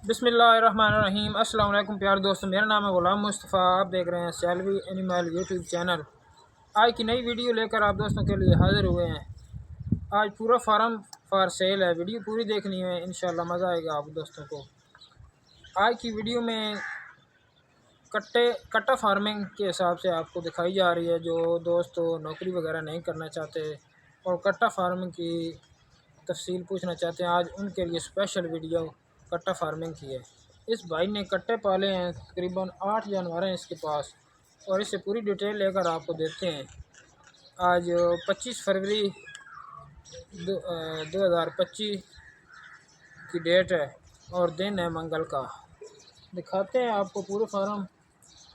बिस्मिल्लाहिर्रहमानिर्रहीम। अस्सलाम वालेकुम प्यारे दोस्तों, मेरा नाम है ग़ुलाम मुस्तफ़ा। आप देख रहे हैं सैलवी एनिमल यूट्यूब चैनल। आज की नई वीडियो लेकर आप दोस्तों के लिए हाज़िर हुए हैं। आज पूरा फार्म फॉर सेल है, वीडियो पूरी देखनी है, इंशाल्लाह मज़ा आएगा आप दोस्तों को। आज की वीडियो में कट्टा फार्मिंग के हिसाब से आपको दिखाई जा रही है। जो दोस्तों नौकरी वगैरह नहीं करना चाहते और कट्टा फार्मिंग की तफसील पूछना चाहते हैं, आज उनके लिए स्पेशल वीडियो कट्टा फार्मिंग की है। इस भाई ने कट्टे पाले हैं, तकरीबन 8 जानवर हैं इसके पास, और इससे पूरी डिटेल लेकर आपको देते हैं। आज 25 फरवरी 2025 की डेट है और दिन है मंगल का। दिखाते हैं आपको पूरे फार्म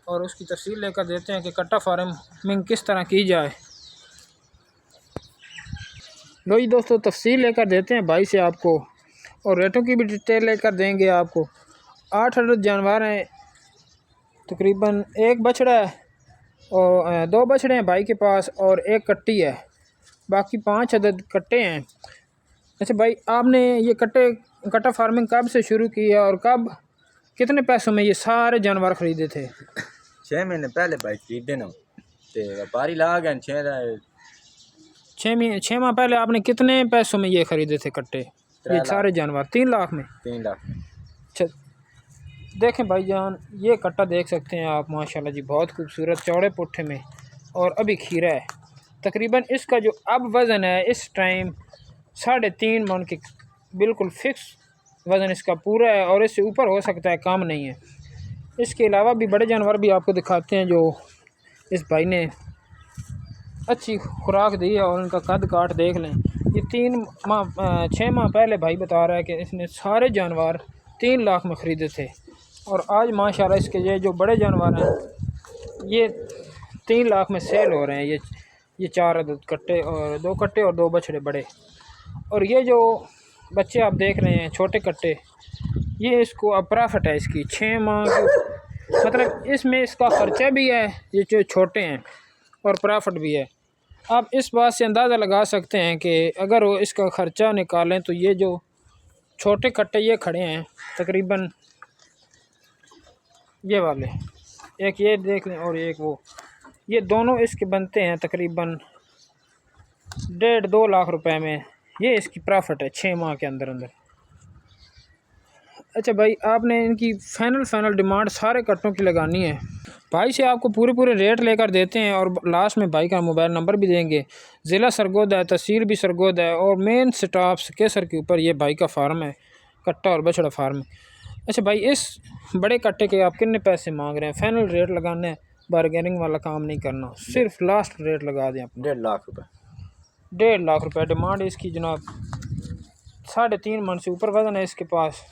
और उसकी तफसील लेकर देते हैं कि कट्टा फार्मिंग किस तरह की जाए। लो जी दोस्तों, तफसील लेकर देते हैं भाई से आपको, और रेटों की भी डिटेल लेकर देंगे आपको। 8 अदद जानवर हैं, तकरीबन एक बछड़ा है और 2 बछड़े हैं भाई के पास और एक कट्टी है, बाकी 5 अदद कट्टे हैं। अच्छा भाई, आपने ये कट्टा फार्मिंग कब से शुरू की है और कब कितने पैसों में ये सारे जानवर ख़रीदे थे? 6 महीने पहले भाई खरीदे ना, तो व्यापारी ला गए 6 माह पहले आपने कितने पैसों में ये ख़रीदे थे कट्टे, ये सारे जानवर? 3 लाख में। 3 लाख। अच्छा देखें भाईजान, ये कट्टा देख सकते हैं आप, माशाल्लाह जी, बहुत खूबसूरत चौड़े पुट्ठे में, और अभी खीरा है। तकरीबन इसका जो अब वज़न है इस टाइम 3.5 मन के बिल्कुल फ़िक्स वज़न इसका पूरा है, और इससे ऊपर हो सकता है, कम नहीं है। इसके अलावा भी बड़े जानवर भी आपको दिखाते हैं जो इस भाई ने अच्छी खुराक दी है, और उनका कद काट देख लें। ये 6 माह पहले भाई बता रहा है कि इसने सारे जानवर 3 लाख में ख़रीदे थे, और आज माशाल्लाह इसके ये जो बड़े जानवर हैं ये 3 लाख में सेल हो रहे हैं। ये 4 अदद कट्टे और 2 कट्टे और 2 बछड़े बड़े, और ये जो बच्चे आप देख रहे हैं छोटे कट्टे, ये इसको अब प्रॉफिट है इसकी 6 माह की, मतलब इसमें इसका ख़र्चा भी है, ये जो छोटे हैं, और प्रॉफिट भी है। आप इस बात से अंदाज़ा लगा सकते हैं कि अगर वो इसका ख़र्चा निकालें तो ये जो छोटे कट्टे ये खड़े हैं तकरीबन ये वाले, एक ये देख लें और एक वो, ये दोनों इसके बनते हैं तकरीबन 1.5-2 लाख रुपए में। ये इसकी प्रॉफिट है 6 माह के अंदर अंदर। अच्छा भाई, आपने इनकी फ़ाइनल डिमांड सारे कट्टों की लगानी है। भाई से आपको पूरे रेट लेकर देते हैं, और लास्ट में भाई का मोबाइल नंबर भी देंगे। ज़िला सरगोदा है, तहसील भी सरगोदा है, और मेन स्टॉप केसर के ऊपर ये भाई का फार्म है, कट्टा और बछड़ा फार्म। अच्छा भाई, इस बड़े कट्टे के आप कितने पैसे मांग रहे हैं? फाइनल रेट लगाना है, बारगेनिंग वाला काम नहीं करना, सिर्फ लास्ट रेट लगा दें आप। 1.5 लाख रुपये। 1.5 लाख रुपये डिमांड इसकी जनाब। 3.5 मन से ऊपर वज़न है इसके पास,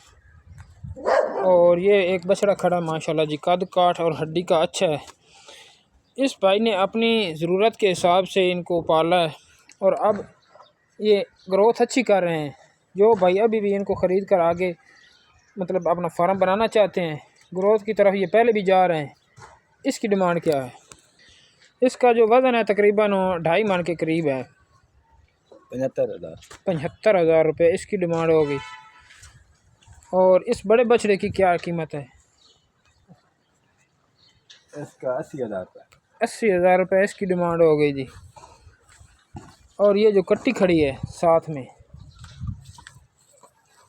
और ये एक बछड़ा खड़ा है माशाल्लाह जी, कद काठ और हड्डी का अच्छा है। इस भाई ने अपनी ज़रूरत के हिसाब से इनको पाला है, और अब ये ग्रोथ अच्छी कर रहे हैं। जो भाई अभी भी इनको ख़रीद कर आगे मतलब अपना फार्म बनाना चाहते हैं, ग्रोथ की तरफ ये पहले भी जा रहे हैं। इसकी डिमांड क्या है? इसका जो वज़न है तकरीबन 2.5 मन के करीब है। 75,000 रुपये इसकी डिमांड होगी। और इस बड़े बछड़े की क्या कीमत है? इसका 80,000 रुपये। 80,000 रुपये इसकी डिमांड हो गई जी। और ये जो कट्टी खड़ी है साथ में,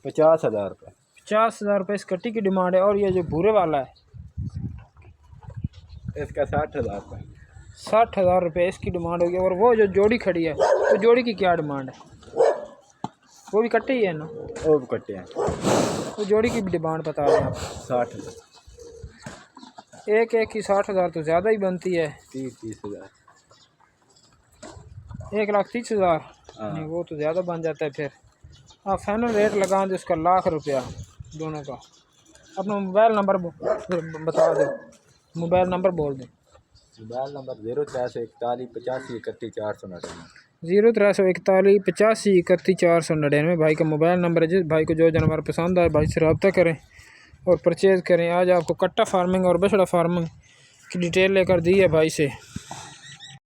50,000 रुपये। 50,000 रुपये इस कट्टी की डिमांड है। और ये जो भूरे वाला है इसका 60,000 रुपये। 60,000 रुपये इसकी डिमांड होगी। और वो जो जोड़ी खड़ी है, तो जोड़ी की क्या डिमांड है? वो भी कट्टे ही है ना? वो भी कट्टे हैं। तो जोड़ी की भी डिमांड बता रहे हैं आप? 60,000। एक की 60,000 तो ज़्यादा ही बनती है। 30,000। 1,30,000 नहीं, वो तो ज़्यादा बन जाता है। फिर आप फाइनल रेट लगा दें उसका 1 लाख रुपया दोनों का। अपना मोबाइल नंबर बता दें, मोबाइल नंबर बोल दें। Mobile number 0341 85 31 499। 0341 85 31 499 भाई का मोबाइल नंबर है। जिस भाई को जो जानवर पसंद आए भाई से रब्ता करें और परचेज़ करें। आज आपको कट्टा फार्मिंग और बछड़ा फार्मिंग की डिटेल लेकर दी है भाई से।